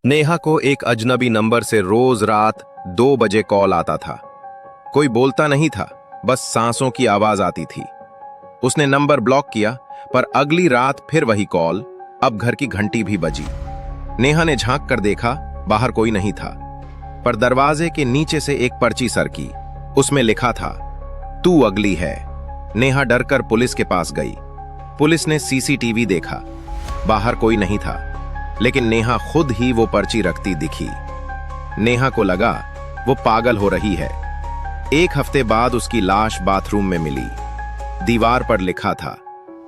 नेहा को एक अजनबी नंबर से रोज रात 2 बजे कॉल आता था। कोई बोलता नहीं था, बस सांसों की आवाज आती थी। उसने नंबर ब्लॉक किया, पर अगली रात फिर वही कॉल। अब घर की घंटी भी बजी। नेहा ने झांक कर देखा, बाहर कोई नहीं था, पर दरवाजे के नीचे से एक पर्ची सरकी। उसमें लिखा था, तू अगली है। नेहा डरकर पुलिस के पास गई। पुलिस ने सीसीटीवी देखा, बाहर कोई नहीं था, लेकिन नेहा खुद ही वो पर्ची रखती दिखी। नेहा को लगा वो पागल हो रही है। 1 हफ्ते बाद उसकी लाश बाथरूम में मिली। दीवार पर लिखा था,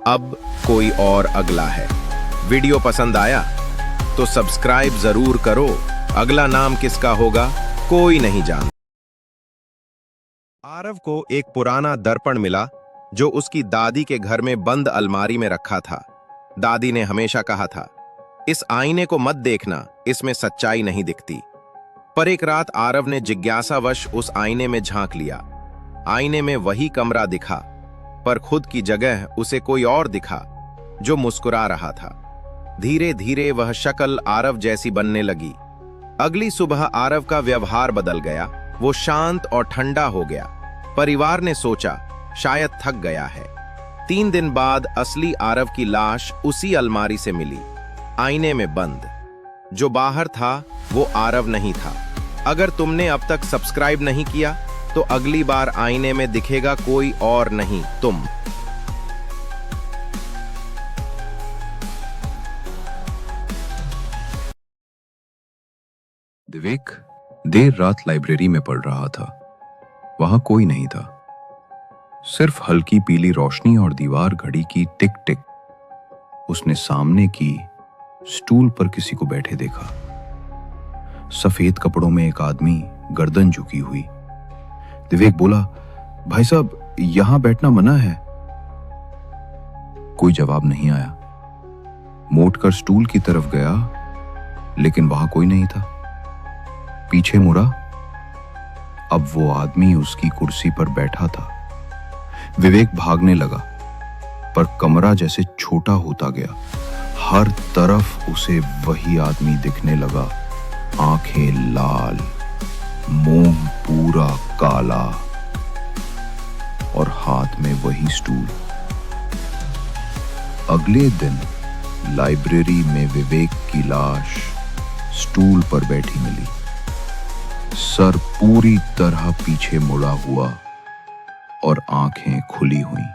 अब कोई और अगला है। वीडियो पसंद आया तो सब्सक्राइब जरूर करो। अगला नाम किसका होगा कोई नहीं जानता। आरव को एक पुराना दर्पण मिला जो उसकी दादी के घर में बंद अलमारी में रखा था। दादी ने हमेशा कहा था, इस आईने को मत देखना, इसमें सच्चाई नहीं दिखती। पर एक रात आरव ने जिज्ञासावश उस आईने में झांक लिया। आईने में वही कमरा दिखा, पर खुद की जगह उसे कोई और दिखा जो मुस्कुरा रहा था। धीरे धीरे वह शक्ल आरव जैसी बनने लगी। अगली सुबह आरव का व्यवहार बदल गया। वो शांत और ठंडा हो गया। परिवार ने सोचा शायद थक गया है। 3 दिन बाद असली आरव की लाश उसी अलमारी से मिली, आईने में बंद। जो बाहर था वो आरव नहीं था। अगर तुमने अब तक सब्सक्राइब नहीं किया तो अगली बार आईने में दिखेगा कोई और नहीं, तुम। विवेक देर रात लाइब्रेरी में पढ़ रहा था। वहां कोई नहीं था, सिर्फ हल्की पीली रोशनी और दीवार घड़ी की टिक टिक। उसने सामने की स्टूल पर किसी को बैठे देखा। सफेद कपड़ों में एक आदमी, गर्दन झुकी हुई। विवेक बोला, भाई साहब यहां बैठना मना है। कोई जवाब नहीं आया। मोड़कर स्टूल की तरफ गया, लेकिन वहां कोई नहीं था। पीछे मुड़ा, अब वो आदमी उसकी कुर्सी पर बैठा था। विवेक भागने लगा, पर कमरा जैसे छोटा होता गया। हर तरफ उसे वही आदमी दिखने लगा। आंखें लाल, मुंह पूरा काला, और हाथ में वही स्टूल। अगले दिन लाइब्रेरी में विवेक की लाश स्टूल पर बैठी मिली, सर पूरी तरह पीछे मुड़ा हुआ और आंखें खुली हुई।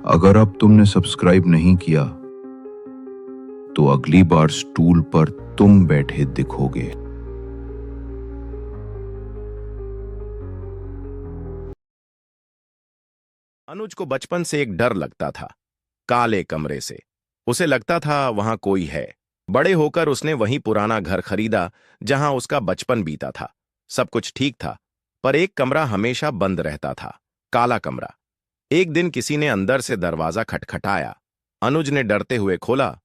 अगर अब तुमने सब्सक्राइब नहीं किया तो अगली बार स्टूल पर तुम बैठे दिखोगे। अनुज को बचपन से एक डर लगता था, काले कमरे से। उसे लगता था वहां कोई है। बड़े होकर उसने वही पुराना घर खरीदा जहां उसका बचपन बीता था। सब कुछ ठीक था, पर एक कमरा हमेशा बंद रहता था, काला कमरा। एक दिन किसी ने अंदर से दरवाजा खटखटाया। अनुज ने डरते हुए खोला।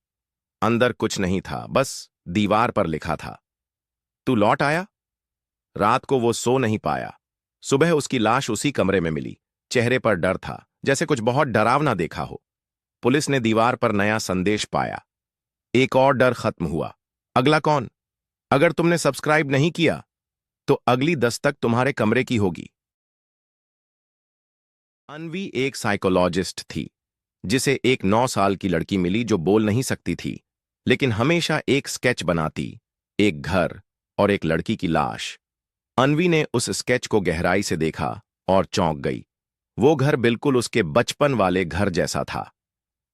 अंदर कुछ नहीं था, बस दीवार पर लिखा था, तू लौट आया। रात को वो सो नहीं पाया। सुबह उसकी लाश उसी कमरे में मिली। चेहरे पर डर था, जैसे कुछ बहुत डरावना देखा हो। पुलिस ने दीवार पर नया संदेश पाया। एक और डर खत्म हुआ। अगला कौन? अगर तुमने सब्सक्राइब नहीं किया तो अगली दस्तक तुम्हारे कमरे की होगी। अनवी एक साइकोलॉजिस्ट थी, जिसे एक 9 साल की लड़की मिली जो बोल नहीं सकती थी, लेकिन हमेशा एक स्केच बनाती, एक घर और एक लड़की की लाश। अनवी ने उस स्केच को गहराई से देखा और चौंक गई। वो घर बिल्कुल उसके बचपन वाले घर जैसा था।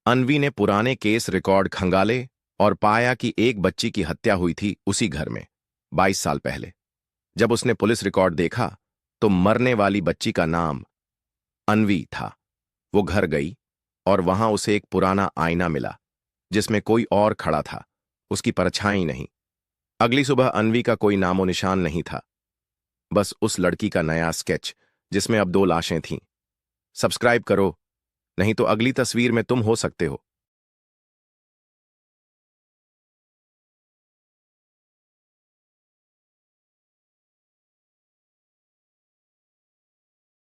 अनवी ने पुराने केस रिकॉर्ड खंगाले और पाया कि एक बच्ची की हत्या हुई थी उसी घर में 22 साल पहले। जब उसने पुलिस रिकॉर्ड देखा तो मरने वाली बच्ची का नाम अनवी था। वो घर गई और वहां उसे एक पुराना आईना मिला जिसमें कोई और खड़ा था, उसकी परछाई नहीं। अगली सुबह अनवी का कोई नामो निशान नहीं था, बस उस लड़की का नया स्केच जिसमें अब 2 लाशें थीं। सब्सक्राइब करो, नहीं तो अगली तस्वीर में तुम हो सकते हो।